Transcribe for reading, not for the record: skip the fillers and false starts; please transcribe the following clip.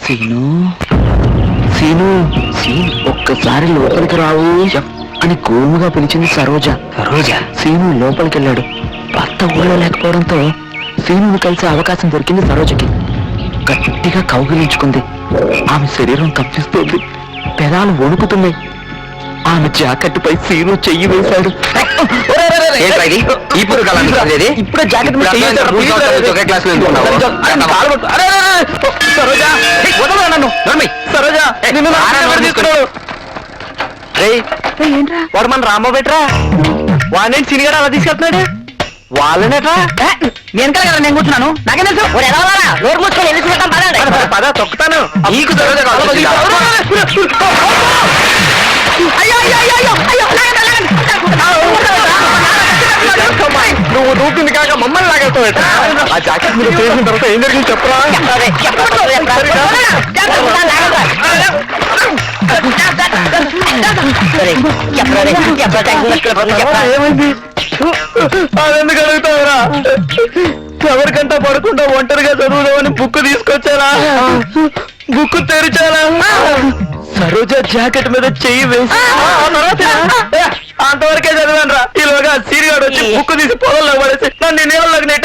Scene scene scene ఒక్కసారి లోపలికి రావు అని గోముగా పిలిచింది సరోజ. సీను లోపలికి వెళ్ళాడు. భర్త ఊళ్ళో లేకపోవడంతో సీనుని కలిసే అవకాశం దొరికింది సరోజకి. గట్టిగా కౌగిలించుకుంది. ఆమె శరీరం కంపిస్తోంది, పెదాలు వణుకుతున్నాయి. ఆమె జాకెట్ పై సీను చెయ్యి వేశాడు. ఇప్పుడే జాకెట్ వాడు మన రామ్మ బెట్రా. వాడిని సినిగాడు అలా తీసుకెళ్తున్నాడు. వాళ్ళనేట్రా నేను కదా నేను కూర్చున్నాను. నాకేం తెలుసు. నోరు మూసుకొని వెళ్ళి చూద్దాం. పద తొక్కుతాను. నీకు నువ్వు దూకింది కాక మమ్మల్ని లాగేస్తావు. ఆ జాకెట్ మీరు చేసిన తర్వాత ఏం జరిగింది చెప్పరా? ఏమైంది? అదెందుకు అడుగుతావురా? ఎవరికంటా పడకుండా ఒంటరిగా చదువుదామని బుక్ తీసుకొచ్చారా? బుక్ తెరిచారా? సరోజ జాకెట్ మీద చెయ్యి వేసి అంతవరకే చదివాను రా. ఈలోగా సీరిగాడు వచ్చి బుక్ తీసి పొలంలో పడేసి నన్ను నీళ్ళలోకి నెట్టాడు.